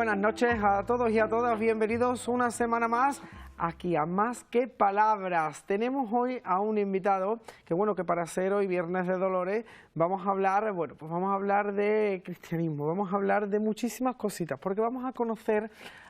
buenas noches a todos y a todas, bienvenidos una semana más aquí a Más que Palabras. Tenemos hoy a un invitado que que para ser hoy Viernes de Dolores vamos a hablar, vamos a hablar de cristianismo, vamos a hablar de muchísimas cositas, porque vamos a conocer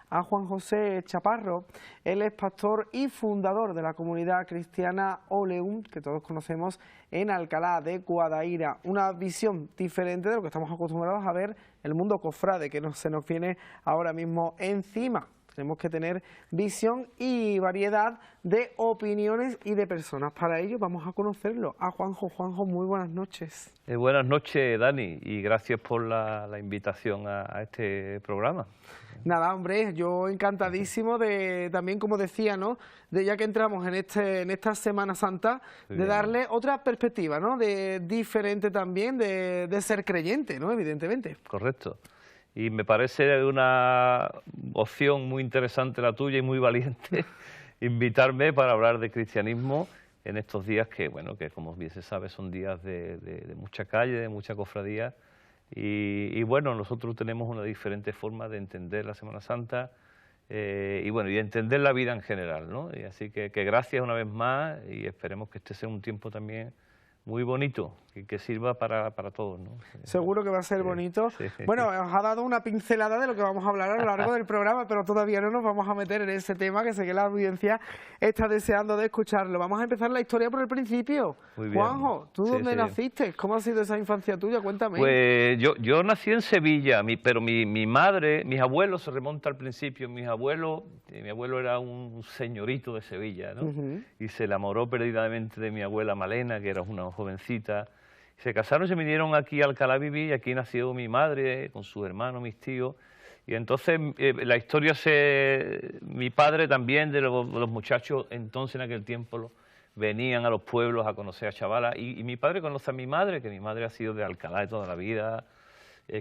a Juan José Chaparro. Él es pastor y fundador de la comunidad cristiana Oleum, que todos conocemos, en Alcalá de Guadaira. Una visión diferente de lo que estamos acostumbrados a ver el mundo cofrade, que se nos viene ahora mismo encima. Tenemos que tener visión y variedad de opiniones y de personas. Para ello vamos a conocerlo a Juanjo. Juanjo, muy buenas noches. Buenas noches, Dani, y gracias por la invitación a este programa. Nada, hombre, yo encantadísimo de también, como decía, ¿no?, de ya que entramos en esta Semana Santa, de darle otra perspectiva, ¿no?, de diferente también de ser creyente, ¿no?, evidentemente. Correcto. Y me parece una opción muy interesante la tuya y muy valiente invitarme para hablar de cristianismo en estos días que, que como bien se sabe son días de mucha calle, de mucha cofradía. Y nosotros tenemos una diferente forma de entender la Semana Santa y entender la vida en general, ¿no? Y así que gracias una vez más y esperemos que este sea un tiempo también muy bonito y que sirva para todos, ¿no? Seguro que va a ser bonito. Sí. Bueno, os ha dado una pincelada de lo que vamos a hablar a lo largo del programa, pero todavía no nos vamos a meter en ese tema, que sé que la audiencia está deseando de escucharlo. Vamos a empezar la historia por el principio. Muy bien. Juanjo, ¿tú dónde naciste? ¿Cómo ha sido esa infancia tuya? Cuéntame. Pues yo nací en Sevilla, pero mi madre, mis abuelos, se remonta al principio. Mi abuelo era un señorito de Sevilla, ¿no? Y se enamoró perdidamente de mi abuela Malena, que era una jovencita. Se casaron y se vinieron aquí a Alcalá a vivir, y aquí nació mi madre con sus hermanos, mis tíos. Y entonces la historia mi padre también, de los muchachos entonces en aquel tiempo venían a los pueblos a conocer a chavalas, y mi padre conoce a mi madre, que mi madre ha sido de Alcalá de toda la vida,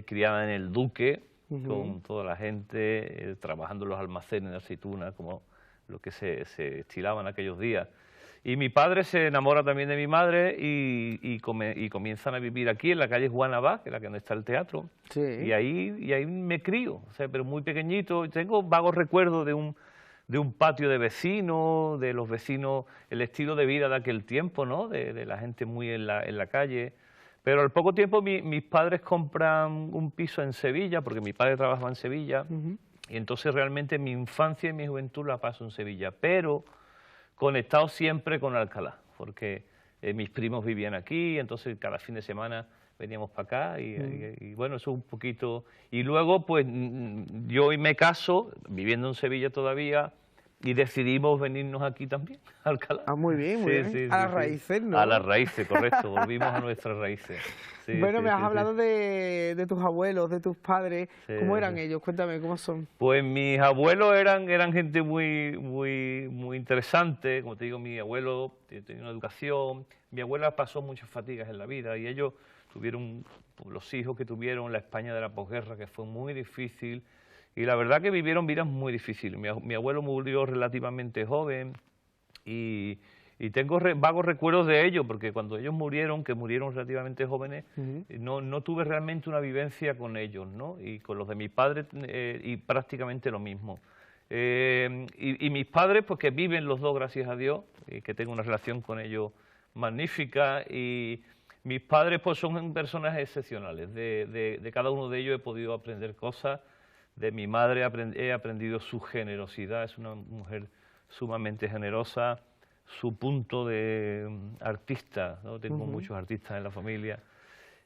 criada en el Duque, con toda la gente, trabajando en los almacenes de aceitunas, como lo que se estilaba en aquellos días. Y mi padre se enamora también de mi madre y comienzan a vivir aquí en la calle Juan Abad, que es la que donde está el teatro. Sí. Y ahí me crío, pero muy pequeñito. Tengo vagos recuerdos de un patio de vecinos, de los vecinos, el estilo de vida de aquel tiempo, ¿no? De la gente muy en la calle. Pero al poco tiempo mis padres compran un piso en Sevilla, porque mi padre trabajaba en Sevilla, y entonces realmente mi infancia y mi juventud la paso en Sevilla, pero conectado siempre con Alcalá, porque mis primos vivían aquí, entonces cada fin de semana veníamos para acá y eso es un poquito. Y luego pues yo me caso, viviendo en Sevilla todavía, y decidimos venirnos aquí también, a Alcalá. Ah, muy bien, muy bien. Sí, a las raíces, ¿no? A las raíces, correcto, volvimos a nuestras raíces. Bueno, me has hablado de tus abuelos, de tus padres. ¿Cómo eran ellos? Cuéntame, ¿cómo son? Pues mis abuelos eran gente muy interesante. Como te digo, mi abuelo tenía una educación. Mi abuela pasó muchas fatigas en la vida y ellos tuvieron, los hijos que tuvieron, la España de la posguerra, que fue muy difícil. Y la verdad que vivieron vidas muy difíciles. Mi abuelo murió relativamente joven y tengo vagos recuerdos de ellos, porque cuando ellos murieron, que murieron relativamente jóvenes, no tuve realmente una vivencia con ellos, ¿no? Y con los de mis padres y prácticamente lo mismo. Y mis padres, pues que viven los dos, gracias a Dios, y que tengo una relación con ellos magnífica. Y mis padres pues son personas excepcionales. De cada uno de ellos he podido aprender cosas. De mi madre he aprendido su generosidad, es una mujer sumamente generosa, su punto de artista, ¿no? Tengo muchos artistas en la familia,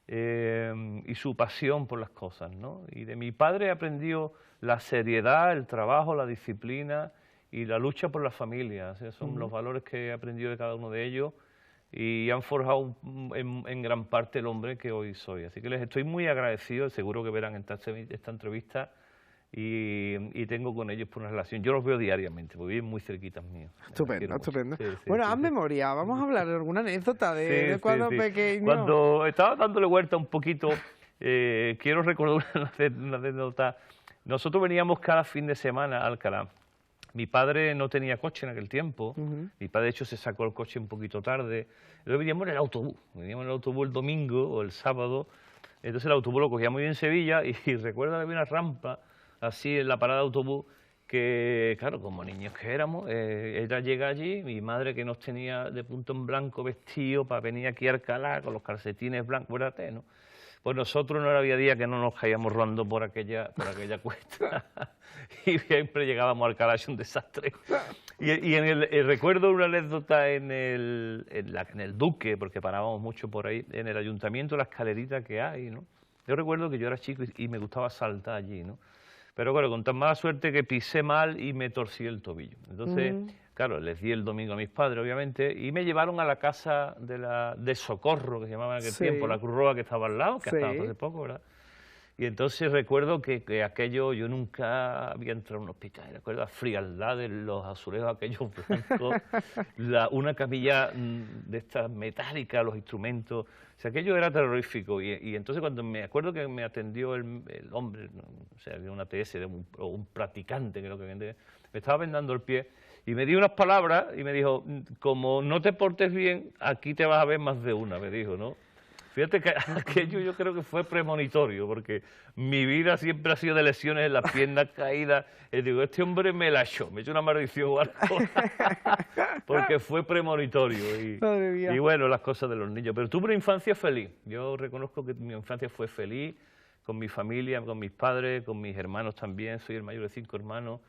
y su pasión por las cosas, ¿no? Y de mi padre he aprendido la seriedad, el trabajo, la disciplina y la lucha por la familia. O sea, son los valores que he aprendido de cada uno de ellos y han forjado en gran parte el hombre que hoy soy. Así que les estoy muy agradecido, seguro que verán esta entrevista. Y tengo con ellos por una relación. Yo los veo diariamente, porque viven muy cerquitas míos. Estupendo, estupendo. Bueno, haz memoria, vamos a hablar de alguna anécdota de cuando pequeño. Cuando estaba dándole vuelta un poquito, quiero recordar una anécdota. Nosotros veníamos cada fin de semana a Alcalá. Mi padre no tenía coche en aquel tiempo. Mi padre, de hecho, se sacó el coche un poquito tarde. Luego veníamos en el autobús. Veníamos en el autobús el domingo o el sábado. Entonces el autobús lo cogíamos en Sevilla y recuerdo que había una rampa así en la parada de autobús, que claro, como niños que éramos, ella llega allí, mi madre que nos tenía de punto en blanco vestido para venir aquí a Alcalá con los calcetines blancos, acuérdate, ¿no? Pues nosotros no había día que no nos caíamos rodando por aquella cuesta y siempre llegábamos a Alcalá, es un desastre. Y recuerdo una anécdota en el Duque, porque parábamos mucho por ahí, en el ayuntamiento, la escalerita que hay, ¿no? Yo recuerdo que yo era chico y me gustaba saltar allí, ¿no? Pero claro, con tan mala suerte que pisé mal y me torcí el tobillo. Entonces, claro, les di el domingo a mis padres, obviamente, y me llevaron a la casa de Socorro, que se llamaba en aquel tiempo, la Cruz Roja que estaba al lado, que hasta hace poco, ¿verdad? Y entonces recuerdo que aquello, yo nunca había entrado en un hospital, recuerdo la frialdad de los azulejos aquellos blancos, una camilla de estas metálicas, los instrumentos, o sea, aquello era terrorífico. Y entonces cuando me acuerdo que me atendió el hombre, o sea, de una ATS, o un practicante, creo que me estaba vendando el pie, y me dio unas palabras y me dijo, como no te portes bien, aquí te vas a ver más de una, me dijo, ¿no? Fíjate que aquello yo creo que fue premonitorio, porque mi vida siempre ha sido de lesiones en las piernas caídas. Y digo, este hombre me la echó, me echó una maldición o algo, porque fue premonitorio. Y bueno, las cosas de los niños. Pero tuve una infancia feliz. Yo reconozco que mi infancia fue feliz, con mi familia, con mis padres, con mis hermanos también. Soy el mayor de 5 hermanos.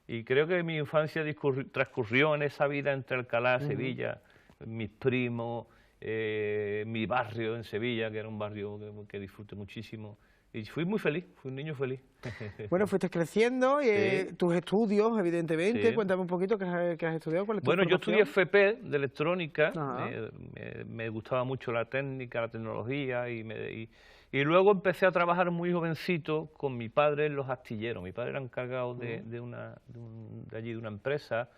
Y creo que mi infancia transcurrió en esa vida entre Alcalá, Sevilla, mis primos, mi barrio en Sevilla, que era un barrio que disfruté muchísimo. Y fui muy feliz, fui un niño feliz. Bueno, fuiste creciendo, y tus estudios, evidentemente. Cuéntame un poquito qué has estudiado. ¿Cuál es tu Bueno, yo formación? estudié FP de electrónica, me gustaba mucho la técnica, la tecnología, y luego empecé a trabajar muy jovencito con mi padre en los astilleros. Mi padre era encargado de allí de una empresa.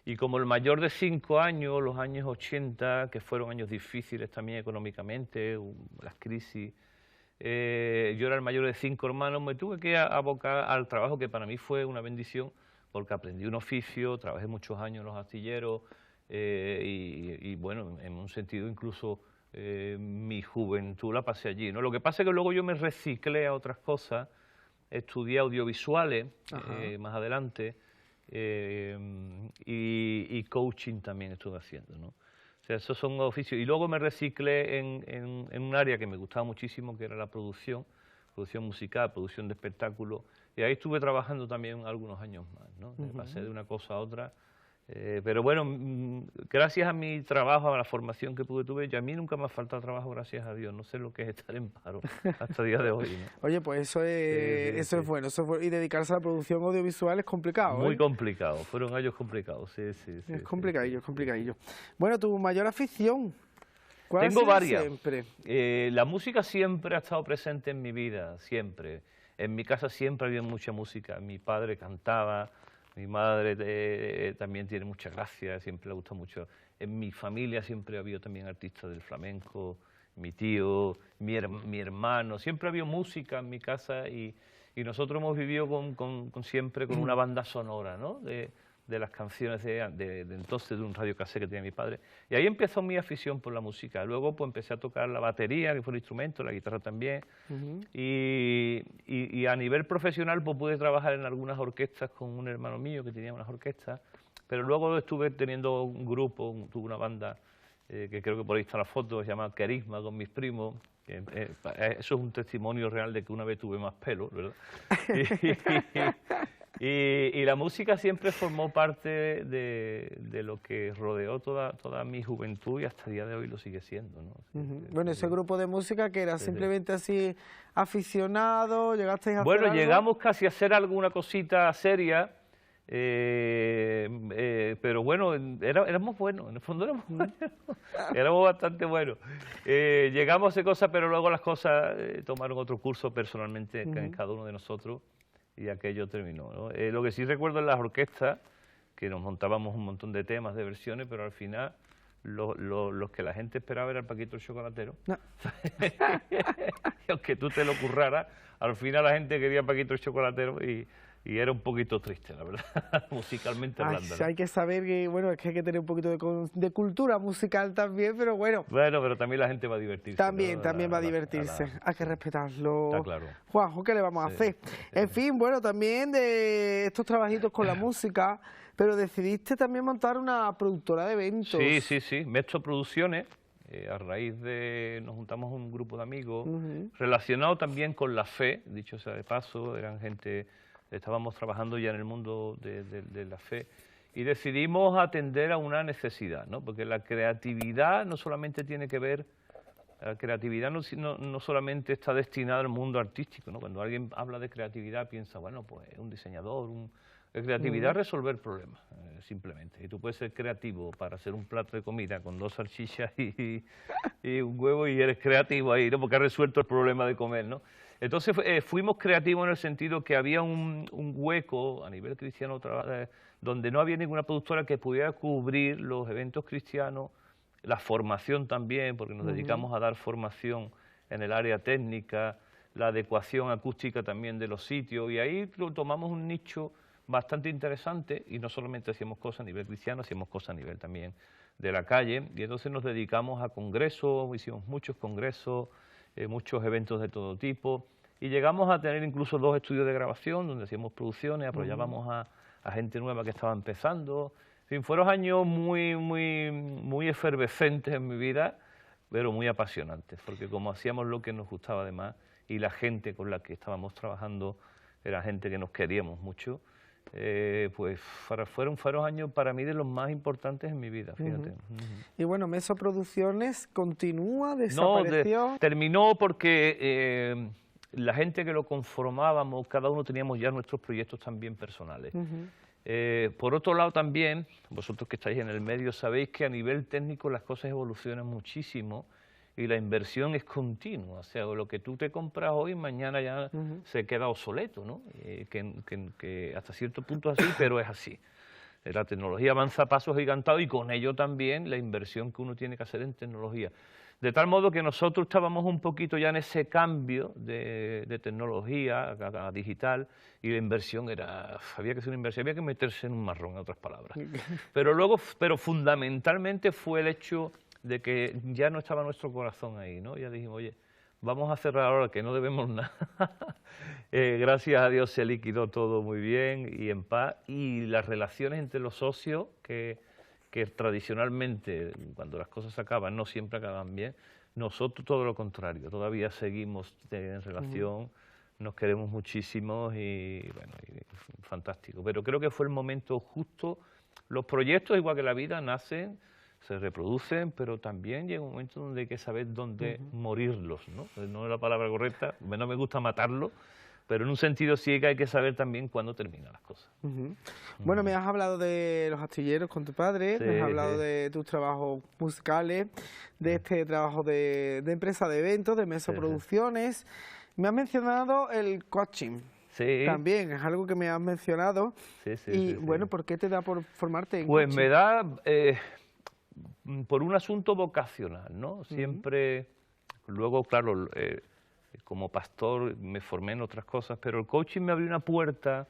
Y como el mayor de 5 años, los años 80, que fueron años difíciles también económicamente, las crisis, yo era el mayor de 5 hermanos, me tuve que abocar al trabajo que para mí fue una bendición, porque aprendí un oficio, trabajé muchos años en los astilleros, y bueno, en un sentido incluso mi juventud la pasé allí, ¿no? Lo que pasa es que luego yo me reciclé a otras cosas, estudié audiovisuales más adelante, y coaching también estuve haciendo, ¿no? O sea, esos son oficios. Y luego me reciclé en un área que me gustaba muchísimo, que era la producción musical, producción de espectáculos. Y ahí estuve trabajando también algunos años más, ¿no? Pasé de una cosa a otra. Pero bueno, gracias a mi trabajo, a la formación que tuve, y a mí nunca me ha faltado trabajo, gracias a Dios. No sé lo que es estar en paro hasta el día de hoy, ¿no? Oye, pues eso es bueno, y dedicarse a la producción audiovisual es complicado, Muy complicado, fueron años complicados, sí. Es complicadillo, es complicadillo. Bueno, tu mayor afición, ¿cuál Tengo ha sido varias. siempre? La música siempre ha estado presente en mi vida, siempre. En mi casa siempre había mucha música, mi padre cantaba. Mi madre también tiene mucha gracia, siempre le gusta mucho. En mi familia siempre ha habido también artistas del flamenco, mi tío, mi hermano, siempre ha habido música en mi casa y nosotros hemos vivido siempre con una banda sonora, ¿no? De las canciones de entonces, de un radiocassette que tenía mi padre. Y ahí empezó mi afición por la música. Luego pues empecé a tocar la batería, que fue un instrumento, la guitarra también. Y a nivel profesional pues pude trabajar en algunas orquestas con un hermano mío que tenía unas orquestas. Pero luego estuve teniendo un grupo, tuve una banda, que creo que por ahí está la foto, se llama Carisma, con mis primos. Eso es un testimonio real de que una vez tuve más pelo, ¿verdad? Y la música siempre formó parte de lo que rodeó toda mi juventud y hasta el día de hoy lo sigue siendo, ¿no? Bueno, ese grupo de música que era simplemente así aficionado, llegasteis a hacer Bueno, algo. llegamos casi a hacer alguna cosita seria, pero bueno, éramos buenos, en el fondo éramos buenos, éramos bastante buenos. Llegamos a hacer cosas, pero luego las cosas tomaron otro curso personalmente en cada uno de nosotros. Y aquello terminó, ¿no? Lo que sí recuerdo en las orquestas, que nos montábamos un montón de temas, de versiones, pero al final los que la gente esperaba era el Paquito el Chocolatero. No. Y aunque tú te lo curraras, al final la gente quería Paquito el Chocolatero y y era un poquito triste, la verdad, musicalmente hablando, ¿no? Hay que saber que, bueno, es que hay que tener un poquito de cultura musical también, pero bueno. Bueno, pero también la gente va a divertirse, También, ¿no? también va a divertirse, hay que respetarlo. Está claro. Juanjo, ¿qué le vamos a hacer? En fin, bueno, también de estos trabajitos con la música, pero decidiste también montar una productora de eventos. Sí, Metro Producciones, a raíz de, nos juntamos un grupo de amigos, relacionado también con la fe, dicho sea de paso, eran gente, estábamos trabajando ya en el mundo de la fe, y decidimos atender a una necesidad, ¿no? Porque la creatividad no solamente tiene que ver, la creatividad no solamente está destinada al mundo artístico, ¿no? Cuando alguien habla de creatividad piensa, bueno, pues un diseñador, creatividad es resolver problemas, simplemente. Y tú puedes ser creativo para hacer un plato de comida con 2 salchichas y un huevo y eres creativo ahí, ¿no? Porque has resuelto el problema de comer, ¿no? Entonces fuimos creativos en el sentido que había un hueco a nivel cristiano donde no había ninguna productora que pudiera cubrir los eventos cristianos, la formación también, porque nos dedicamos a dar formación en el área técnica, la adecuación acústica también de los sitios, y ahí tomamos un nicho bastante interesante, y no solamente hacíamos cosas a nivel cristiano, hacíamos cosas a nivel también de la calle, y entonces nos dedicamos a congresos, hicimos muchos congresos, muchos eventos de todo tipo, y llegamos a tener incluso 2 estudios de grabación donde hacíamos producciones, apoyábamos a gente nueva que estaba empezando. En fin, fueron años muy efervescentes en mi vida, pero muy apasionantes, porque como hacíamos lo que nos gustaba además, y la gente con la que estábamos trabajando era gente que nos queríamos mucho, pues fueron años para mí de los más importantes en mi vida, fíjate. Y bueno, Meso Producciones continúa, desapareció. No, terminó porque la gente que lo conformábamos, cada uno teníamos ya nuestros proyectos también personales. Por otro lado también, vosotros que estáis en el medio sabéis que a nivel técnico las cosas evolucionan muchísimo y la inversión es continua, o sea, lo que tú te compras hoy, mañana ya se queda obsoleto, ¿no? Que hasta cierto punto es así, pero es así. La tecnología avanza a pasos gigantados y con ello también la inversión que uno tiene que hacer en tecnología. De tal modo que nosotros estábamos un poquito ya en ese cambio de tecnología a digital, y la inversión había que hacer una inversión, había que meterse en un marrón, en otras palabras. Pero fundamentalmente fue el hecho de que ya no estaba nuestro corazón ahí, ¿no? Ya dijimos, oye, vamos a cerrar ahora que no debemos nada. Gracias a Dios se liquidó todo muy bien y en paz, y las relaciones entre los socios, que tradicionalmente, cuando las cosas acaban, no siempre acaban bien, nosotros todo lo contrario, todavía seguimos en relación, nos queremos muchísimo y bueno, fantástico. Pero creo que fue el momento justo. Los proyectos, igual que la vida, nacen, se reproducen, pero también llega un momento donde hay que saber dónde morirlos, ¿no? No es la palabra correcta, no me gusta matarlo, pero en un sentido sí que hay que saber también cuándo terminan las cosas. Bueno, me has hablado de Los Astilleros con tu padre, me has hablado de tus trabajos musicales, de este trabajo de empresa de eventos, de Meso Producciones. Me has mencionado el coaching. Sí. También, es algo que me has mencionado. Y bueno, ¿por qué te da por formarte en coaching? Pues me da por un asunto vocacional, ¿no? Siempre, luego, claro, como pastor me formé en otras cosas, pero el coaching me abrió una puerta,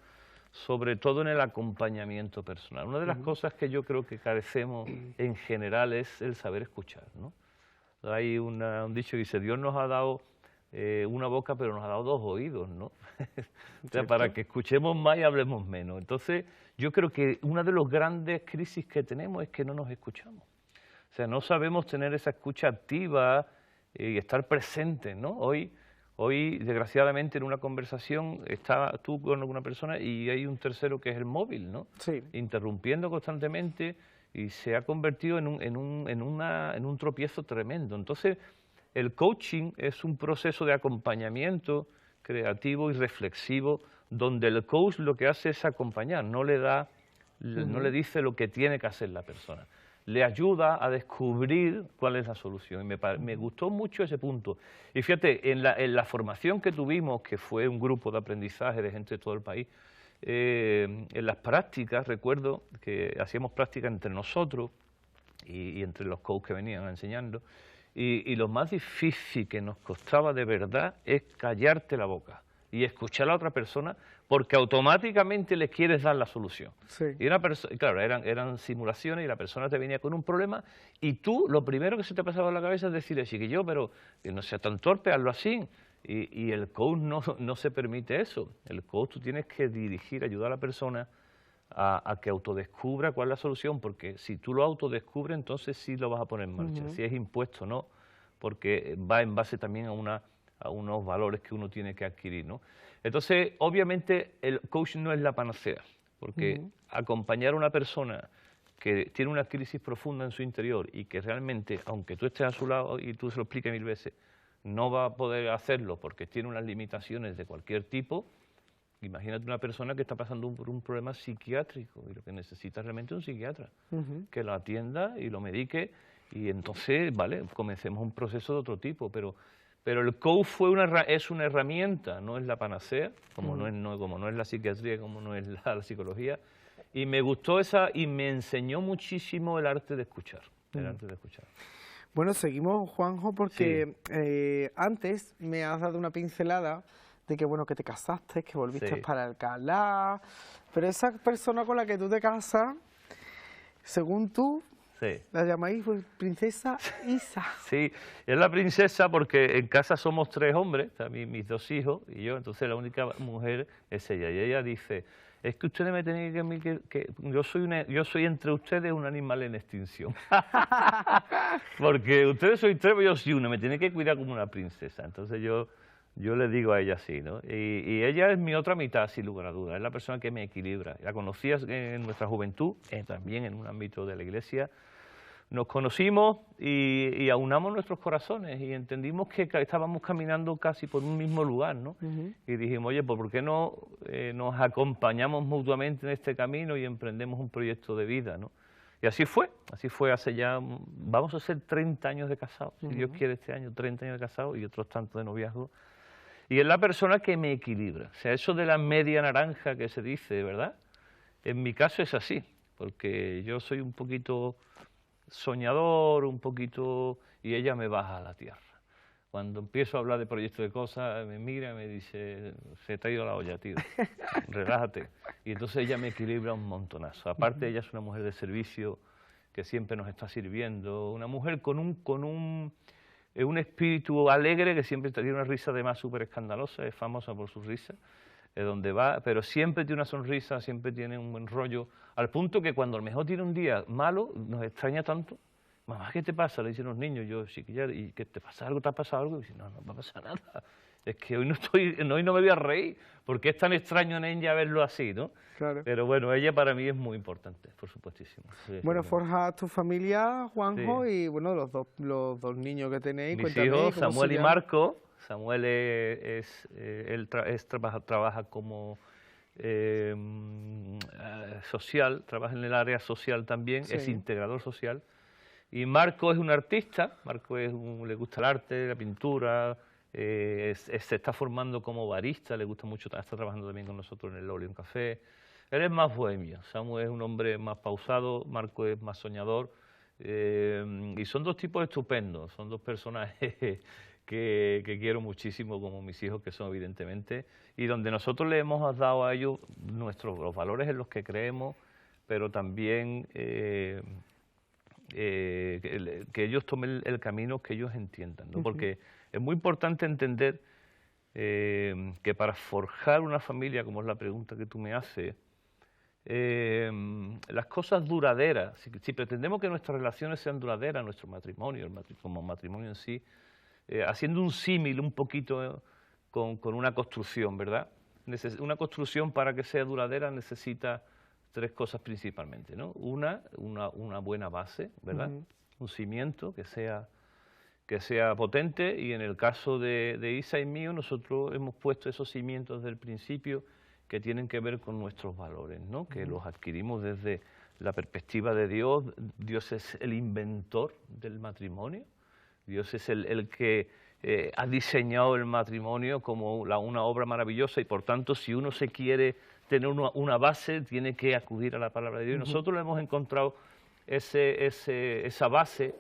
sobre todo en el acompañamiento personal. Una de las cosas que yo creo que carecemos en general es el saber escuchar, ¿no? Hay un dicho que dice, Dios nos ha dado una boca, pero nos ha dado 2 oídos, ¿no? O sea, para que escuchemos más y hablemos menos. Entonces, yo creo que una de las grandes crisis que tenemos es que no nos escuchamos. O sea, no sabemos tener esa escucha activa y estar presentes, ¿no? Hoy, desgraciadamente, en una conversación, estás tú con alguna persona y hay un tercero que es el móvil, ¿no? Sí. Interrumpiendo constantemente, y se ha convertido en un tropiezo tremendo. Entonces, el coaching es un proceso de acompañamiento creativo y reflexivo, donde el coach lo que hace es acompañar, no le dice lo que tiene que hacer la persona. Le ayuda a descubrir cuál es la solución. Y me gustó mucho ese punto. Y fíjate, en la formación que tuvimos, que fue un grupo de aprendizaje de gente de todo el país, en las prácticas, recuerdo que hacíamos prácticas entre nosotros y entre los coaches que venían enseñando, y lo más difícil que nos costaba de verdad es callarte la boca y escuchar a la otra persona, porque automáticamente le quieres dar la solución. Sí. Y claro, eran simulaciones y la persona te venía con un problema y tú lo primero que se te pasaba por la cabeza es decirle, chiquillo, pero que no sea tan torpe, hazlo así. Y el coach no se permite eso. El coach tú tienes que dirigir, ayudar a la persona a que autodescubra cuál es la solución, porque si tú lo autodescubres, entonces sí lo vas a poner en marcha, si es impuesto, ¿no? Porque va en base también a unos valores que uno tiene que adquirir, ¿no? Entonces, obviamente, el coaching no es la panacea, porque acompañar a una persona que tiene una crisis profunda en su interior y que realmente, aunque tú estés a su lado y tú se lo expliques 1000 veces, no va a poder hacerlo porque tiene unas limitaciones de cualquier tipo. Imagínate una persona que está pasando por un problema psiquiátrico y lo que necesita realmente es un psiquiatra que lo atienda y lo medique y entonces, vale, comencemos un proceso de otro tipo, pero el coach es una herramienta, no es la panacea, como no es la psiquiatría, como no es la psicología, y me gustó y me enseñó muchísimo el arte de escuchar, Bueno, seguimos, Juanjo, porque antes me has dado una pincelada de que, bueno, que te casaste, que volviste para Alcalá, pero esa persona con la que tú te casas, según tú, la llamáis princesa Isa. Sí, es la princesa porque en casa somos 3 hombres, también mis 2 hijos y yo, entonces la única mujer es ella, y ella dice, es que ustedes me tienen que yo soy entre ustedes un animal en extinción, porque ustedes sois 3, pero yo soy uno, me tienen que cuidar como una princesa, entonces yo le digo a ella así, ¿no? Y ella es mi otra mitad, sin lugar a dudas, es la persona que me equilibra. La conocí en nuestra juventud, también en un ámbito de la iglesia. Nos conocimos y aunamos nuestros corazones y entendimos que estábamos caminando casi por un mismo lugar, ¿no? Y dijimos, oye, pues ¿por qué no nos acompañamos mutuamente en este camino y emprendemos un proyecto de vida, ¿no? Y así fue hace ya, vamos a ser 30 años de casados, si Dios quiere este año, 30 años de casados y otros tantos de noviazgo. Y es la persona que me equilibra. O sea, eso de la media naranja que se dice, ¿verdad? En mi caso es así, porque yo soy un poquito soñador, y ella me baja a la tierra. Cuando empiezo a hablar de proyectos de cosas, me mira y me dice, se te ha ido la olla, tío, relájate. Y entonces ella me equilibra un montonazo. Aparte, ella es una mujer de servicio que siempre nos está sirviendo, una mujer con un espíritu alegre que siempre tiene una risa además súper escandalosa, es famosa por su risa, donde va, pero siempre tiene una sonrisa, siempre tiene un buen rollo, al punto que cuando a lo mejor tiene un día malo, nos extraña tanto. Mamá, ¿qué te pasa? Le dicen los niños, yo, chiquilla, ¿y qué te pasa algo? ¿Te ha pasado algo? Y dice, no va a pasar nada. Es que hoy no me voy a reír, porque es tan extraño en ella verlo así, ¿no? Claro. Pero bueno, ella para mí es muy importante, por supuestísimo. Sí, bueno, forjas tu familia, Juanjo, y bueno, los dos niños que tenéis. Mis hijos, Samuel y Marco. Samuel trabaja como social, trabaja en el área social también, es integrador social. Y Marco es un artista, le gusta el arte, la pintura, se está formando como barista, le gusta mucho, está trabajando también con nosotros en el Oleum Café. Él es más bohemio, Samuel es un hombre más pausado, Marco es más soñador, y son 2 tipos estupendos, son 2 personajes que quiero muchísimo como mis hijos que son evidentemente, y donde nosotros le hemos dado a ellos los valores en los que creemos, pero también que ellos tomen el camino que ellos entiendan, ¿no? Porque es muy importante entender que para forjar una familia, como es la pregunta que tú me haces, las cosas duraderas, si pretendemos que nuestras relaciones sean duraderas, nuestro matrimonio, como matrimonio en sí, haciendo un símil un poquito con una construcción, ¿verdad? Una construcción para que sea duradera necesita 3 cosas principalmente, ¿no? Una buena base, ¿verdad? Un cimiento que sea potente, y en el caso de Isa y mío, nosotros hemos puesto esos cimientos desde el principio que tienen que ver con nuestros valores, ¿no? Que los adquirimos desde la perspectiva de Dios. Dios es el inventor del matrimonio, Dios es el que ha diseñado el matrimonio como una obra maravillosa, y por tanto, si uno se quiere tener una base, tiene que acudir a la palabra de Dios. Nosotros le hemos encontrado esa base,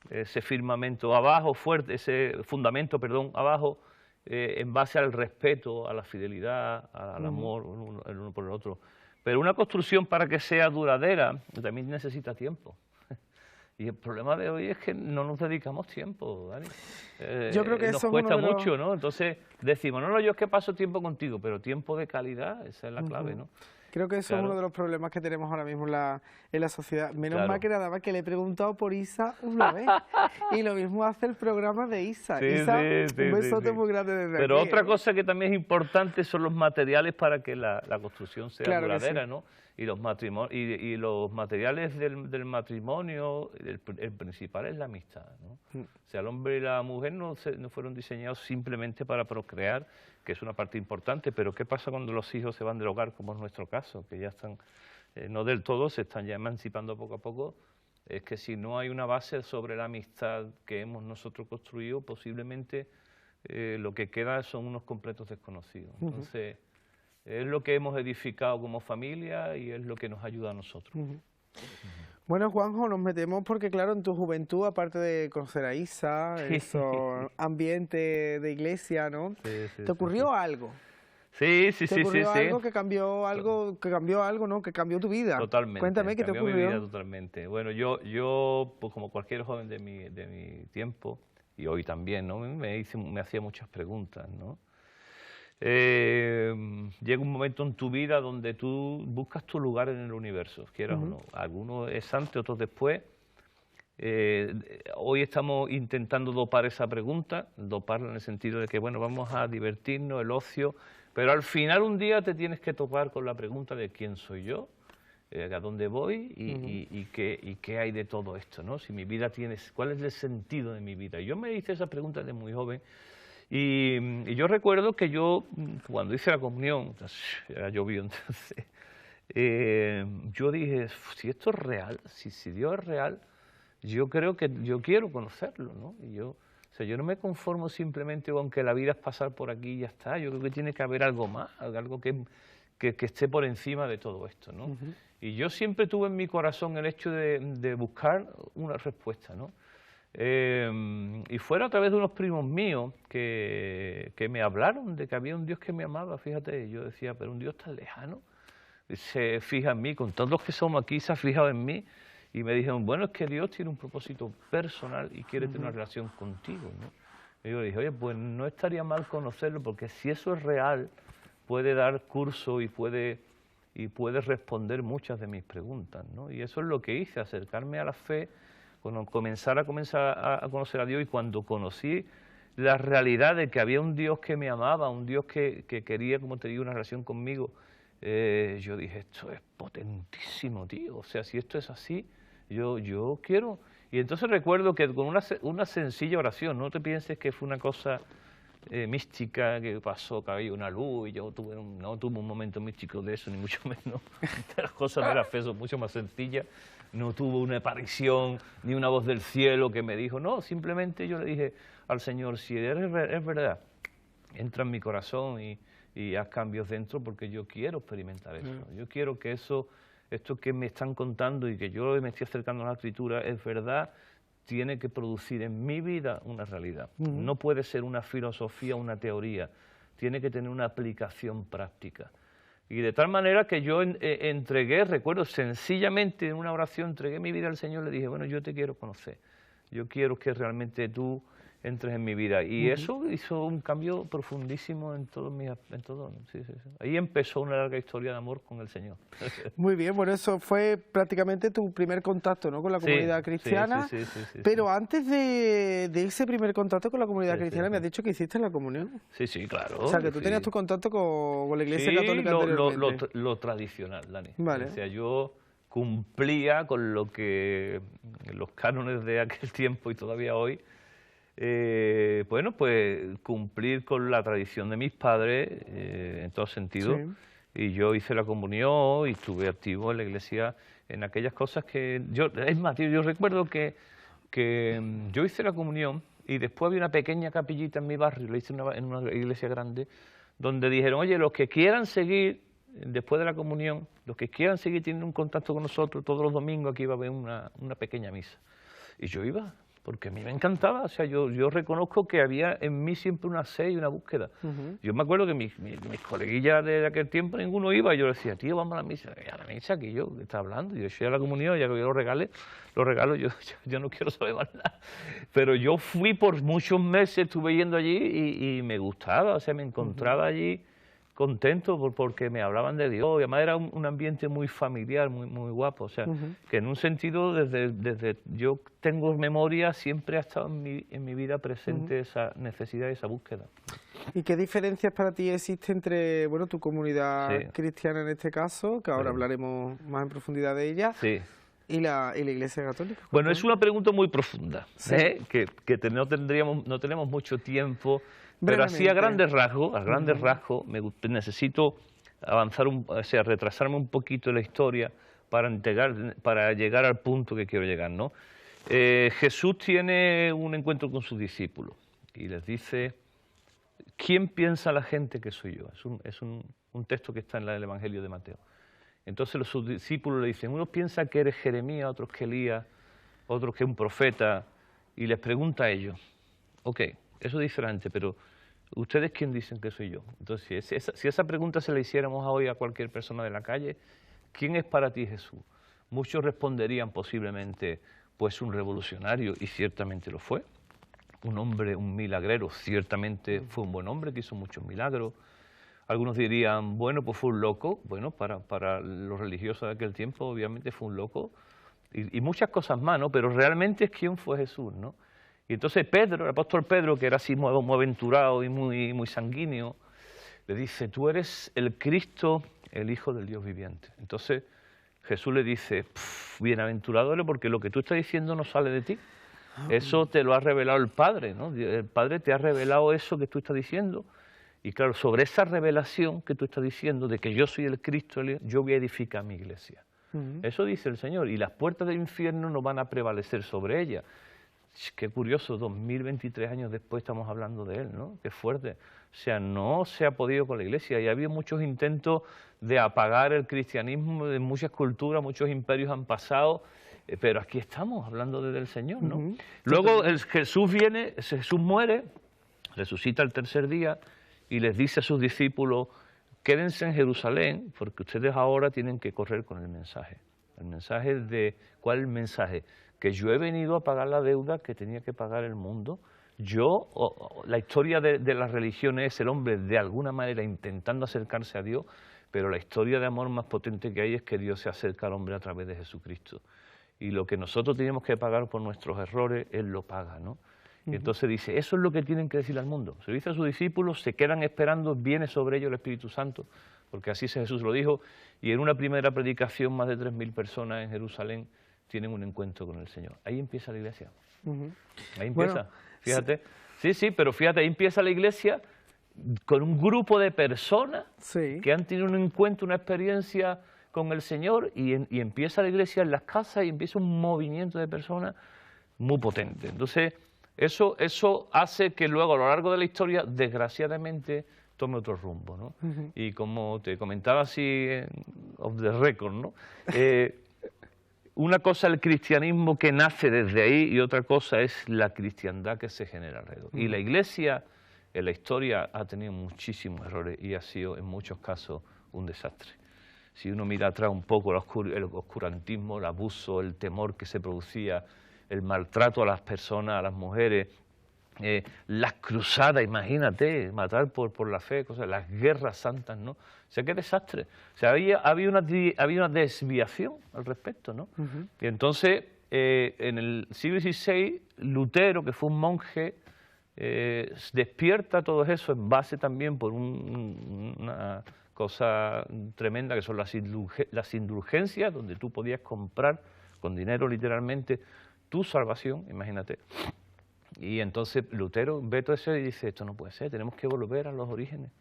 ese firmamento abajo, fuerte, ese fundamento, perdón, abajo, en base al respeto, a la fidelidad, al amor el uno por el otro. Pero una construcción, para que sea duradera, también necesita tiempo. Y el problema de hoy es que no nos dedicamos tiempo, Dani. Yo creo que nos eso es cuesta uno de mucho, ¿no? Entonces decimos, no, yo es que paso tiempo contigo, pero tiempo de calidad, esa es la clave, ¿no? Creo que eso Claro. es uno de los problemas que tenemos ahora mismo en la sociedad. Menos mal que nada más que le he preguntado por Isa una vez. Y lo mismo hace el programa de Isa. Sí, Isa, sí, un besote sí. muy grande desde Pero aquí. otra cosa que también es importante son los materiales para que la construcción sea Claro que duradera, sí. ¿no? Y los materiales del matrimonio, el principal es la amistad, ¿no? O sea, el hombre y la mujer no fueron diseñados simplemente para procrear, que es una parte importante, pero ¿qué pasa cuando los hijos se van del hogar, como es nuestro caso, que ya están, no del todo, se están ya emancipando poco a poco? Es que si no hay una base sobre la amistad que hemos nosotros construido, posiblemente lo que queda son unos completos desconocidos. Entonces, es lo que hemos edificado como familia y es lo que nos ayuda a nosotros. Bueno, Juanjo, nos metemos porque, claro, en tu juventud, aparte de conocer a Isa, eso, ambiente de iglesia, ¿no? Sí, ¿Te ocurrió algo? Sí. ¿Te ocurrió algo que cambió algo, ¿no? Que cambió tu vida. Totalmente. Cuéntame, ¿qué te Cambió ocurrió? mi vida totalmente. Bueno, yo pues como cualquier joven de mi tiempo, y hoy también, ¿no? Me hacía muchas preguntas, ¿no? Llega un momento en tu vida donde tú buscas tu lugar en el universo, quieras o no. Algunos es antes, otros después. Hoy estamos intentando dopar esa pregunta, doparla en el sentido de que, bueno, vamos a divertirnos, el ocio, pero al final un día te tienes que topar con la pregunta de quién soy yo, a dónde voy y qué hay de todo esto, ¿no? Si mi vida ¿cuál es el sentido de mi vida? Y yo me hice esa pregunta desde muy joven. Y yo recuerdo que yo, cuando hice la comunión, era llovido entonces, yo dije, si esto es real, si Dios es real, yo creo que yo quiero conocerlo, ¿no? Y yo no me conformo simplemente con que la vida es pasar por aquí y ya está. Yo creo que tiene que haber algo más, algo que esté por encima de todo esto, ¿no? Y yo siempre tuve en mi corazón el hecho de buscar una respuesta, ¿no? Y fuera a través de unos primos míos que me hablaron de que había un Dios que me amaba, fíjate, yo decía, pero un Dios tan lejano, se fija en mí, con todos los que somos aquí se ha fijado en mí, y me dijeron, bueno, es que Dios tiene un propósito personal y quiere tener una relación contigo, ¿no? Y yo dije, oye, pues no estaría mal conocerlo, porque si eso es real, puede dar curso y puede responder muchas de mis preguntas, ¿no? Y eso es lo que hice, acercarme a la fe, comenzar a conocer a Dios, y cuando conocí la realidad de que había un Dios que me amaba, un Dios que quería, como te digo, una relación conmigo, yo dije, esto es potentísimo, tío, o sea, si esto es así, yo quiero. Y entonces recuerdo que con una sencilla oración, no te pienses que fue una cosa mística que pasó, que había una luz y yo no tuve un momento místico de eso, ni mucho menos. Las cosas de la fe son mucho más sencillas. No tuvo una aparición ni una voz del cielo que me dijo, no, simplemente yo le dije al Señor, si es verdad, entra en mi corazón y haz cambios dentro, porque yo quiero experimentar eso. Yo quiero que esto que me están contando y que yo me estoy acercando a la Escritura es verdad, tiene que producir en mi vida una realidad. No puede ser una filosofía, una teoría, tiene que tener una aplicación práctica. Y de tal manera que yo entregué, recuerdo, sencillamente en una oración, entregué mi vida al Señor, le dije, bueno, yo te quiero conocer, yo quiero que realmente tú entres en mi vida. Y eso hizo un cambio profundísimo en todo. Sí. Ahí empezó una larga historia de amor con el Señor. Muy bien, bueno, eso fue prácticamente tu primer contacto, ¿no?, con la comunidad cristiana. Sí. Pero antes de ese primer contacto con la comunidad cristiana, me has dicho que hiciste la comunión. Sí, claro. O sea, que tú tenías tu contacto con la Iglesia Católica anteriormente. Lo tradicional, Dani. Vale. O sea, yo cumplía con lo que los cánones de aquel tiempo y todavía hoy, bueno, pues cumplir con la tradición de mis padres en todo sentido. Sí. Y yo hice la comunión y estuve activo en la iglesia en aquellas cosas que es más, tío, yo recuerdo que yo hice la comunión y después había una pequeña capillita en mi barrio, la hice en una iglesia grande, donde dijeron, oye, los que quieran seguir después de la comunión, los que quieran seguir tienen un contacto con nosotros todos los domingos, aquí va a haber una pequeña misa. Y yo iba porque a mí me encantaba, o sea, yo reconozco que había en mí siempre una sed y una búsqueda. Yo me acuerdo que mis coleguillas de aquel tiempo ninguno iba, yo le decía, tío, vamos a la misa, ¿a la misa? Que yo, ¿qué está hablando? Yo soy a la comunión, ya que yo los regalos, yo no quiero saber más nada. Pero yo fui por muchos meses, estuve yendo allí y me gustaba, o sea, me encontraba allí contento porque me hablaban de Dios, y además era un ambiente muy familiar, muy guapo, o sea, que en un sentido, desde yo tengo memoria, siempre ha estado en mi vida presente esa necesidad y esa búsqueda. ¿Y qué diferencias para ti existe entre, bueno, tu comunidad cristiana en este caso, que ahora hablaremos más en profundidad de ella, y la Iglesia Católica? Bueno, es una pregunta muy profunda, que no tenemos mucho tiempo. Pero así a grandes rasgos, necesito avanzar, o sea, retrasarme un poquito en la historia para llegar al punto que quiero llegar, ¿no? Jesús tiene un encuentro con sus discípulos y les dice, ¿quién piensa la gente que soy yo? Es un texto que está en el Evangelio de Mateo. Entonces sus discípulos le dicen, unos piensan que eres Jeremías, otros que Elías, otros que un profeta, y les pregunta a ellos, ok, eso es diferente, pero ¿ustedes quién dicen que soy yo? Entonces, si esa pregunta se la hiciéramos hoy a cualquier persona de la calle, ¿quién es para ti Jesús? Muchos responderían posiblemente, pues un revolucionario, y ciertamente lo fue. Un hombre, un milagrero, ciertamente fue un buen hombre que hizo muchos milagros. Algunos dirían, bueno, pues fue un loco. Bueno, para los religiosos de aquel tiempo, obviamente fue un loco. Y muchas cosas más, ¿no? Pero realmente es quién fue Jesús, ¿no? Y entonces Pedro, el apóstol Pedro, que era así muy aventurado y muy sanguíneo, le dice, tú eres el Cristo, el Hijo del Dios viviente. Entonces Jesús le dice, bienaventurado eres porque lo que tú estás diciendo no sale de ti. Eso te lo ha revelado el Padre, ¿no? El Padre te ha revelado eso que tú estás diciendo. Y claro, sobre esa revelación que tú estás diciendo de que yo soy el Cristo, yo voy a edificar mi iglesia. Eso dice el Señor. Y las puertas del infierno no van a prevalecer sobre ella. Qué curioso, 2023 años después estamos hablando de él, ¿no? Qué fuerte. O sea, no se ha podido con la Iglesia y ha habido muchos intentos de apagar el cristianismo de muchas culturas, muchos imperios han pasado, pero aquí estamos hablando del Señor, ¿no? Luego Jesús muere, resucita el tercer día y les dice a sus discípulos, quédense en Jerusalén porque ustedes ahora tienen que correr con el mensaje. El mensaje de, ¿cuál es el mensaje? Que yo he venido a pagar la deuda que tenía que pagar el mundo. La historia de las religiones es el hombre de alguna manera intentando acercarse a Dios, pero la historia de amor más potente que hay es que Dios se acerca al hombre a través de Jesucristo. Y lo que nosotros tenemos que pagar por nuestros errores, Él lo paga, ¿no? Y entonces dice, eso es lo que tienen que decir al mundo. Se lo dice a sus discípulos, se quedan esperando, viene sobre ellos el Espíritu Santo, porque así Jesús lo dijo, y en una primera predicación más de 3.000 personas en Jerusalén tienen un encuentro con el Señor. Ahí empieza la iglesia. Ahí empieza, bueno, fíjate. Sí, pero fíjate, ahí empieza la iglesia con un grupo de personas que han tenido un encuentro, una experiencia con el Señor y empieza la iglesia en las casas y empieza un movimiento de personas muy potente. Entonces, eso hace que luego a lo largo de la historia, desgraciadamente, tome otro rumbo, ¿no? Y como te comentaba así, off the record, ¿no? Una cosa es el cristianismo que nace desde ahí y otra cosa es la cristiandad que se genera alrededor. Y la Iglesia en la historia ha tenido muchísimos errores y ha sido en muchos casos un desastre. Si uno mira atrás un poco el oscurantismo, el abuso, el temor que se producía, el maltrato a las personas, a las mujeres, las cruzadas, imagínate, matar por la fe, cosas, las guerras santas, ¿no? O sea, qué desastre. O sea, había una desviación al respecto, ¿no? Y entonces, en el siglo XVI, Lutero, que fue un monje, despierta todo eso en base también por una cosa tremenda que son las indulgencias, donde tú podías comprar con dinero literalmente tu salvación, imagínate. Y entonces Lutero ve todo eso y dice, esto no puede ser, tenemos que volver a los orígenes.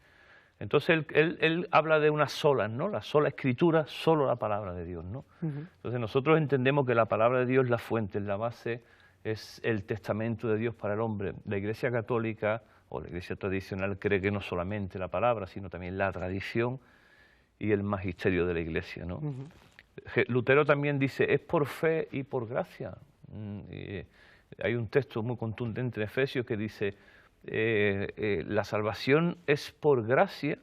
Entonces él habla de una sola, ¿no? La sola escritura, solo la palabra de Dios, ¿no? Entonces nosotros entendemos que la palabra de Dios es la fuente, es la base, es el testamento de Dios para el hombre. La Iglesia católica o la Iglesia tradicional cree que no solamente la palabra, sino también la tradición y el magisterio de la Iglesia, ¿no? Lutero también dice, es por fe y por gracia. Hay un texto muy contundente en Efesios que dice, la salvación es por gracia,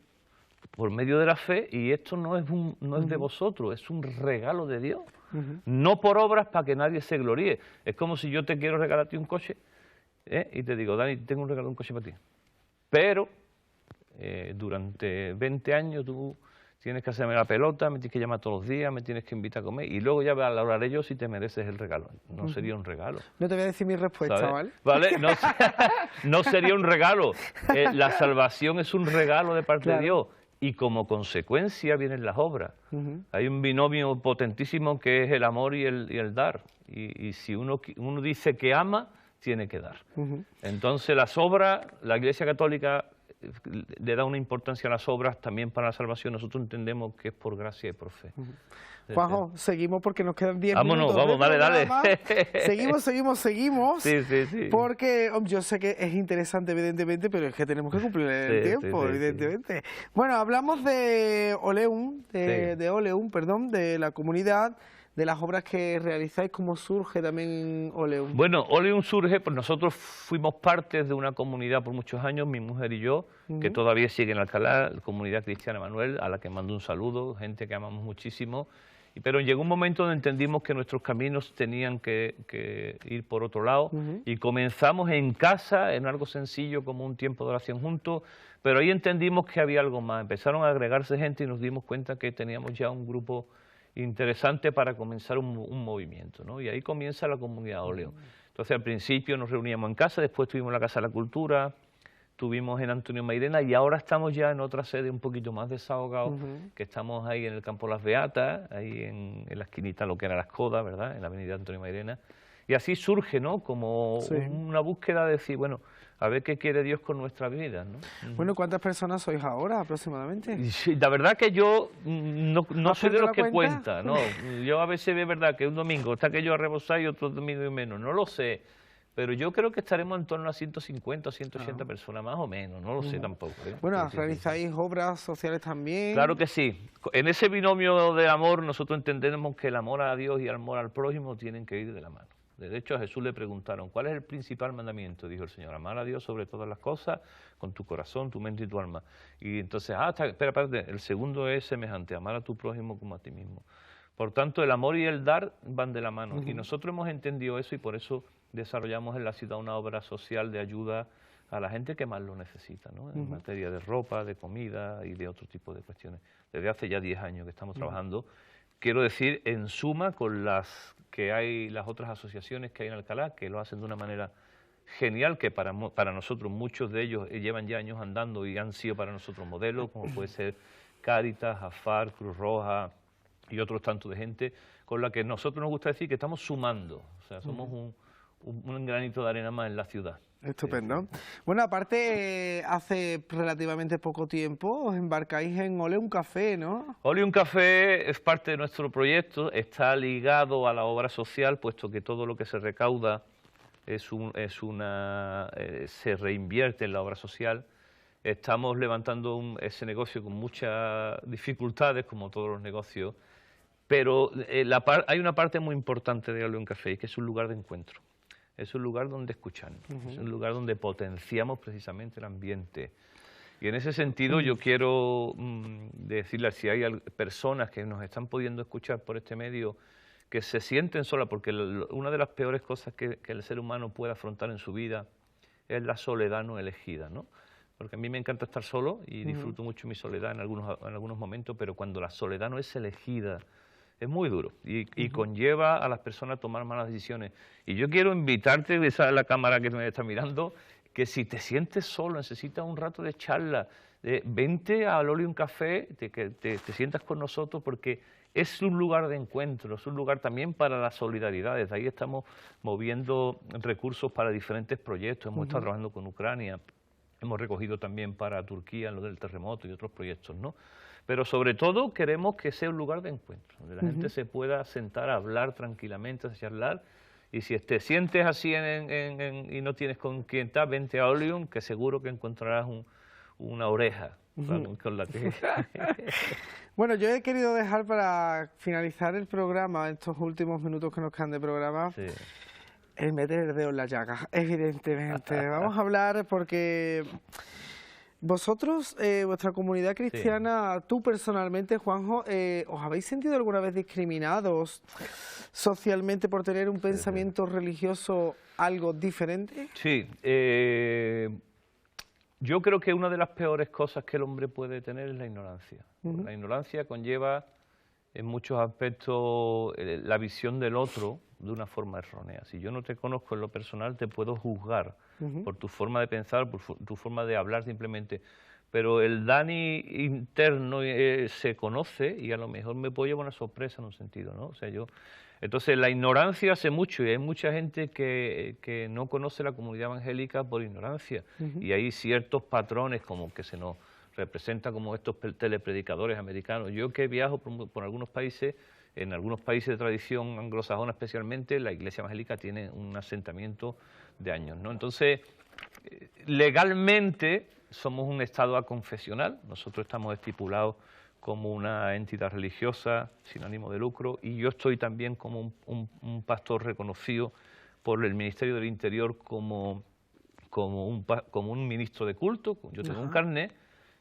por medio de la fe, y esto no es de vosotros, es un regalo de Dios. No por obras para que nadie se gloríe. Es como si yo te quiero regalarte un coche, y te digo, Dani, tengo un regalo de un coche para ti. Pero durante 20 años tú tienes que hacerme la pelota, me tienes que llamar todos los días, me tienes que invitar a comer, y luego ya valoraré yo si te mereces el regalo. No sería un regalo. No te voy a decir mi respuesta, ¿sabes? ¿vale? ¿Vale? No sería un regalo. La salvación es un regalo de parte de Dios, y como consecuencia vienen las obras. Hay un binomio potentísimo que es el amor y el dar. Y si uno dice que ama, tiene que dar. Entonces las obras, la Iglesia Católica le da una importancia a las obras también para la salvación. Nosotros entendemos que es por gracia y por fe. Juanjo, seguimos porque nos quedan 10 minutos. Vámonos, dale. Seguimos. Sí. Porque yo sé que es interesante, evidentemente, pero es que tenemos que cumplir el tiempo, evidentemente. Sí. Bueno, hablamos de Oleum, de la comunidad, de las obras que realizáis. ¿Cómo surge también Oleum? Bueno, Oleum surge, pues nosotros fuimos parte de una comunidad por muchos años, mi mujer y yo, que todavía sigue en Alcalá, la comunidad cristiana Manuel, a la que mando un saludo, gente que amamos muchísimo. Pero llegó un momento donde entendimos que nuestros caminos tenían que ir por otro lado, y comenzamos en casa, en algo sencillo como un tiempo de oración juntos, pero ahí entendimos que había algo más. Empezaron a agregarse gente y nos dimos cuenta que teníamos ya un grupo interesante para comenzar un movimiento, ¿no? Y ahí comienza la comunidad Oleum. Entonces al principio nos reuníamos en casa, después tuvimos la Casa de la Cultura, estuvimos en Antonio Mairena, y ahora estamos ya en otra sede un poquito más desahogados, que estamos ahí en el Campo Las Beatas, ahí en la esquinita, lo que era Las Codas, ¿verdad?, en la avenida Antonio Mairena. Y así surge, ¿no?, como una búsqueda de decir, bueno, a ver qué quiere Dios con nuestra vida, ¿no? Bueno, ¿cuántas personas sois ahora aproximadamente? Sí, la verdad que yo no soy de los que cuenta, ¿no? Yo a veces es verdad que un domingo está aquello a rebosar y otro domingo y menos, no lo sé. Pero yo creo que estaremos en torno a 150 o 180 personas, más o menos, no lo sé tampoco. Bueno, ¿realizáis obras sociales también? Claro que sí. En ese binomio de amor nosotros entendemos que el amor a Dios y el amor al prójimo tienen que ir de la mano. De hecho, a Jesús le preguntaron, ¿cuál es el principal mandamiento? Dijo el Señor, amar a Dios sobre todas las cosas, con tu corazón, tu mente y tu alma. Y entonces, espérate, el segundo es semejante, amar a tu prójimo como a ti mismo. Por tanto, el amor y el dar van de la mano. Y nosotros hemos entendido eso, y por eso desarrollamos en la ciudad una obra social de ayuda a la gente que más lo necesita, ¿no? En materia de ropa, de comida y de otro tipo de cuestiones. Desde hace ya 10 años que estamos trabajando. Quiero decir, en suma, con las otras asociaciones que hay en Alcalá, que lo hacen de una manera genial, que para nosotros muchos de ellos llevan ya años andando y han sido para nosotros modelos, como puede ser Cáritas, AFAR, Cruz Roja y otros tantos de gente, con la que nosotros nos gusta decir que estamos sumando, o sea, somos un granito de arena más en la ciudad. Estupendo. Bueno, aparte, hace relativamente poco tiempo os embarcáis en Oleum Café, ¿no? Oleum Café es parte de nuestro proyecto, está ligado a la obra social, puesto que todo lo que se recauda se reinvierte en la obra social. Estamos levantando ese negocio con muchas dificultades, como todos los negocios, pero hay una parte muy importante de Oleum Café, que es un lugar de encuentro. Es un lugar donde escucharnos, es un lugar donde potenciamos precisamente el ambiente. Y en ese sentido yo quiero decirle, si hay personas que nos están pudiendo escuchar por este medio, que se sienten solas, porque una de las peores cosas que el ser humano puede afrontar en su vida es la soledad no elegida, ¿no? Porque a mí me encanta estar solo y disfruto mucho mi soledad en algunos momentos, pero cuando la soledad no es elegida, es muy duro y conlleva a las personas a tomar malas decisiones. Y yo quiero invitarte, esa es la cámara que me está mirando, que si te sientes solo, necesitas un rato de charla, vente al Oleum Café, que te sientas con nosotros, porque es un lugar de encuentro, es un lugar también para la solidaridad. Desde ahí estamos moviendo recursos para diferentes proyectos, hemos estado trabajando con Ucrania, hemos recogido también para Turquía en lo del terremoto y otros proyectos, ¿no? Pero sobre todo queremos que sea un lugar de encuentro, donde la gente se pueda sentar a hablar tranquilamente, a charlar. Y si te sientes así y no tienes con quién estar, vente a Oleum, que seguro que encontrarás una oreja con la que... Bueno, yo he querido dejar para finalizar el programa, estos últimos minutos que nos quedan de programa, El meter el dedo en la llaga, evidentemente. Vamos a hablar porque vosotros, vuestra comunidad cristiana, tú personalmente, Juanjo, ¿os habéis sentido alguna vez discriminados socialmente por tener un pensamiento religioso algo diferente? Sí, yo creo que una de las peores cosas que el hombre puede tener es la ignorancia. La ignorancia conlleva en muchos aspectos la visión del otro de una forma errónea. Si yo no te conozco en lo personal, te puedo juzgar por tu forma de pensar, por tu forma de hablar simplemente. Pero el Dani interno se conoce y a lo mejor me puedo llevar una sorpresa en un sentido, ¿no? O sea, entonces la ignorancia hace mucho y hay mucha gente que no conoce la comunidad evangélica por ignorancia y hay ciertos patrones como que se nos representa como estos telepredicadores americanos. Yo que viajo por algunos países, en algunos países de tradición anglosajona especialmente, la iglesia evangélica tiene un asentamiento de años, ¿no? Entonces, legalmente somos un estado aconfesional, nosotros estamos estipulados como una entidad religiosa sin ánimo de lucro y yo estoy también como un pastor reconocido por el Ministerio del Interior como un ministro de culto. Yo tengo un carnet,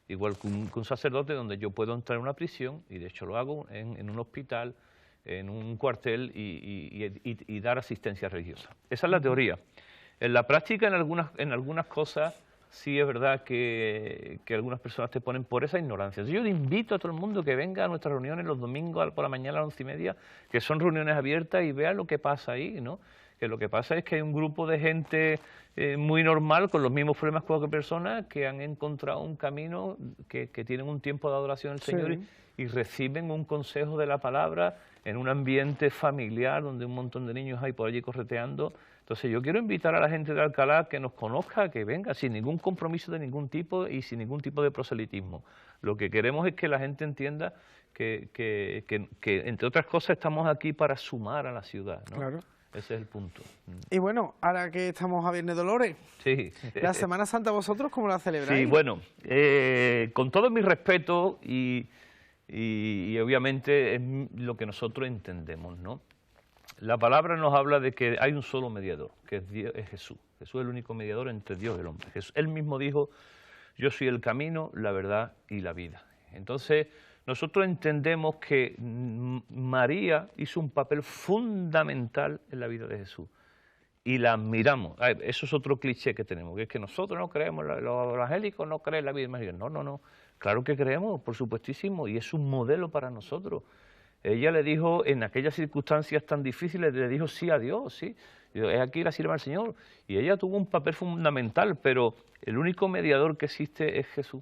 igual que un sacerdote, donde yo puedo entrar en una prisión, y de hecho lo hago en un hospital, en un cuartel y dar asistencia religiosa. Esa es la teoría. En la práctica, en algunas cosas, sí es verdad que algunas personas te ponen por esa ignorancia. Yo le invito a todo el mundo que venga a nuestras reuniones los domingos por la mañana a las 11:30, que son reuniones abiertas, y vea lo que pasa ahí, ¿no? Que lo que pasa es que hay un grupo de gente muy normal, con los mismos problemas que cualquier persona, que han encontrado un camino, que tienen un tiempo de adoración al Señor y reciben un consejo de la palabra en un ambiente familiar donde un montón de niños hay por allí correteando. Entonces yo quiero invitar a la gente de Alcalá que nos conozca, que venga sin ningún compromiso de ningún tipo y sin ningún tipo de proselitismo. Lo que queremos es que la gente entienda que entre otras cosas, estamos aquí para sumar a la ciudad, ¿no? Claro. Ese es el punto. Y bueno, ahora que estamos a Viernes de Dolores, sí. ¿La Semana Santa vosotros cómo la celebráis? Sí, bueno, con todo mi respeto y obviamente es lo que nosotros entendemos, ¿no? La palabra nos habla de que hay un solo mediador, que es Jesús. Jesús es el único mediador entre Dios y el hombre. Él mismo dijo, yo soy el camino, la verdad y la vida. Entonces, nosotros entendemos que María hizo un papel fundamental en la vida de Jesús y la admiramos. Eso es otro cliché que tenemos, que es que nosotros no creemos, los evangélicos no creen en la vida de María. No, no, no, claro que creemos, por supuestísimo, y es un modelo para nosotros. Ella le dijo, en aquellas circunstancias tan difíciles, le dijo sí a Dios, sí. Es aquí la sirva del Señor. Y ella tuvo un papel fundamental, pero el único mediador que existe es Jesús.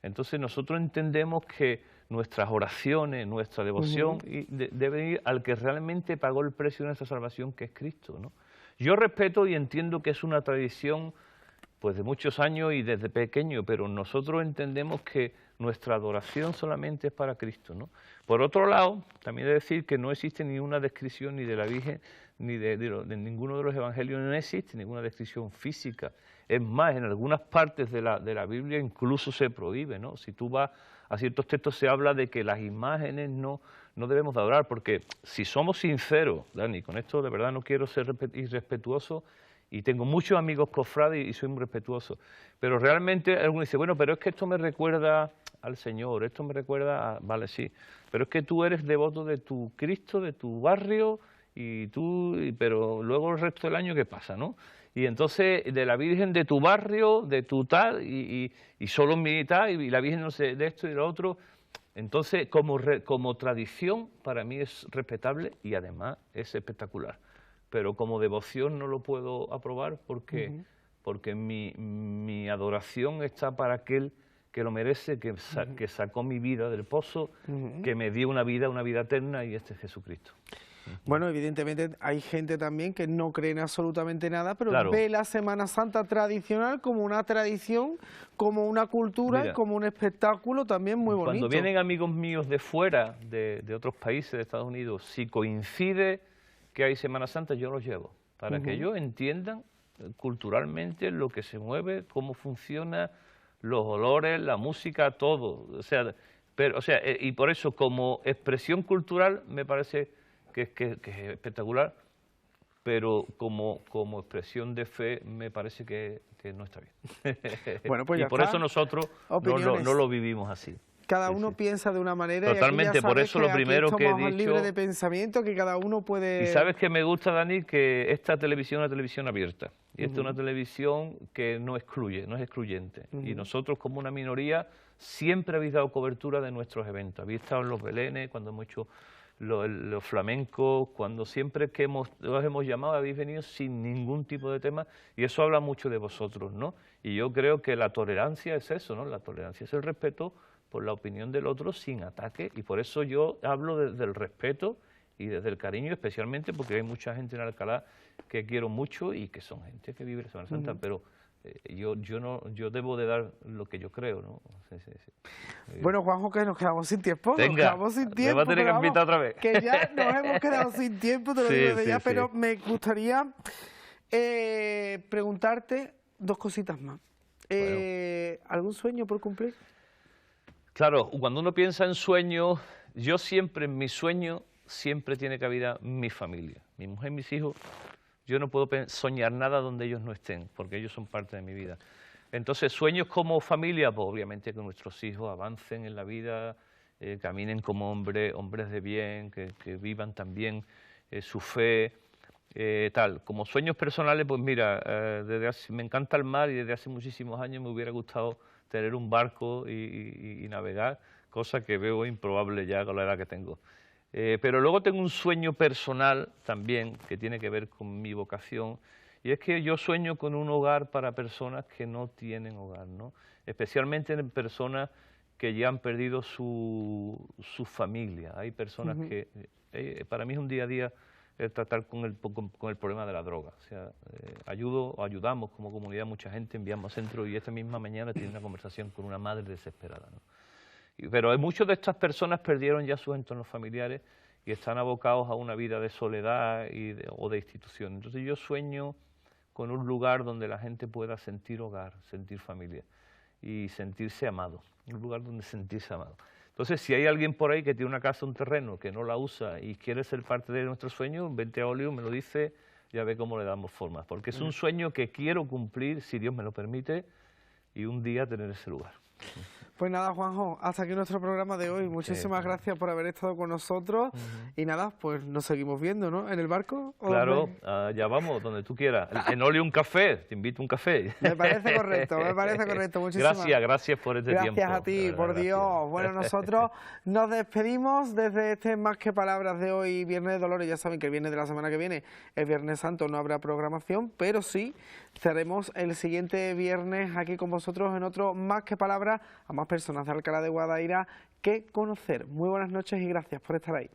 Entonces nosotros entendemos que nuestras oraciones, nuestra devoción debe ir al que realmente pagó el precio de nuestra salvación, que es Cristo, ¿no? Yo respeto y entiendo que es una tradición pues de muchos años y desde pequeño, pero nosotros entendemos que nuestra adoración solamente es para Cristo, ¿no? Por otro lado, también he de decir que no existe ni una descripción ni de la Virgen, ni de ninguno de los evangelios, no existe ninguna descripción física. Es más, en algunas partes de la Biblia incluso se prohíbe, ¿no? Si tú vas a ciertos textos se habla de que las imágenes no debemos de adorar, porque si somos sinceros, Dani, con esto de verdad no quiero ser irrespetuoso, y tengo muchos amigos cofrades y soy muy respetuoso, pero realmente alguno dice, bueno, pero es que esto me recuerda al Señor, esto me recuerda a... Vale, sí, pero es que tú eres devoto de tu Cristo, de tu barrio, pero luego el resto del año, ¿qué pasa, no? Y entonces, de la Virgen de tu barrio, de tu tal, y solo mi tal, y la Virgen no sé, de esto y de lo otro. Entonces, como tradición, para mí es respetable y además es espectacular. Pero como devoción no lo puedo aprobar porque mi adoración está para aquel que lo merece, que sacó mi vida del pozo, que me dio una vida eterna, y este es Jesucristo. Bueno, evidentemente hay gente también que no cree en absolutamente nada, pero claro, ve la Semana Santa tradicional como una tradición, como una cultura, mira, como un espectáculo también muy bonito. Cuando vienen amigos míos de fuera, de otros países, de Estados Unidos, si coincide que hay Semana Santa, yo los llevo, para que ellos entiendan culturalmente lo que se mueve, cómo funciona, los olores, la música, todo. O sea, y por eso, como expresión cultural, me parece que es espectacular. pero como expresión de fe me parece que no está bien. Bueno, pues y ya por está. eso nosotros no lo vivimos así. Cada uno piensa de una manera. Totalmente, y por eso lo primero que he dicho... libre de pensamiento, que cada uno puede... Y sabes que me gusta, Dani, que esta televisión es una televisión abierta. Y esta es una televisión que no excluye, no es excluyente. Y nosotros, como una minoría, siempre habéis dado cobertura de nuestros eventos. Habéis estado en los belenes, cuando hemos hecho los flamencos, cuando siempre que os hemos llamado habéis venido sin ningún tipo de tema, y eso habla mucho de vosotros, ¿no? Y yo creo que la tolerancia es eso, ¿no? La tolerancia es el respeto por la opinión del otro sin ataque, y por eso yo hablo desde el respeto y desde el cariño, especialmente porque hay mucha gente en Alcalá que quiero mucho y que son gente que vive la Semana Santa, pero yo debo de dar lo que yo creo, ¿no? Sí. Bueno, Juanjo, que nos quedamos sin tiempo. Venga, nos quedamos sin tiempo. me va a tener que invitar otra vez. Que ya nos hemos quedado sin tiempo, te lo digo desde ya, pero me gustaría preguntarte dos cositas más. ¿Algún sueño por cumplir? Claro, cuando uno piensa en sueños, yo siempre, en mi sueño, siempre tiene cabida mi familia, mi mujer, mis hijos. Yo no puedo soñar nada donde ellos no estén, porque ellos son parte de mi vida. Entonces, sueños como familia, pues obviamente que nuestros hijos avancen en la vida, caminen como hombres de bien, que vivan también su fe, tal. Como sueños personales, pues mira, me encanta el mar y desde hace muchísimos años me hubiera gustado tener un barco y navegar, cosa que veo improbable ya con la edad que tengo. Pero luego tengo un sueño personal también que tiene que ver con mi vocación, y es que yo sueño con un hogar para personas que no tienen hogar, ¿no? Especialmente en personas que ya han perdido su familia. Hay personas que, para mí es un día a día tratar con el problema de la droga. O sea, ayudamos como comunidad a mucha gente, enviamos centros, y esta misma mañana tuve una conversación con una madre desesperada, ¿no? Pero muchas de estas personas perdieron ya sus entornos familiares y están abocados a una vida de soledad o de institución. Entonces yo sueño con un lugar donde la gente pueda sentir hogar, sentir familia y sentirse amado, un lugar donde sentirse amado. Entonces, si hay alguien por ahí que tiene una casa, un terreno, que no la usa y quiere ser parte de nuestro sueño, vente a Olio, me lo dice, ya ve cómo le damos forma. Porque es un sueño que quiero cumplir, si Dios me lo permite, y un día tener ese lugar. Pues nada, Juanjo, hasta aquí nuestro programa de hoy. Muchísimas gracias por haber estado con nosotros. Y nada, pues nos seguimos viendo, ¿no? ¿En el barco? Claro, ya vamos, donde tú quieras. En Olio un café, te invito a un café. Me parece correcto, me parece correcto. Muchísimas gracias por este tiempo. Gracias a ti, por Dios. Bueno, nosotros nos despedimos desde este Más que Palabras de hoy, Viernes de Dolores. Ya saben que el viernes de la semana que viene, el Viernes Santo, no habrá programación, pero sí estaremos el siguiente viernes aquí con vosotros en otro Más que Palabras, a más personas de Alcalá de Guadaira que conocer. Muy buenas noches y gracias por estar ahí.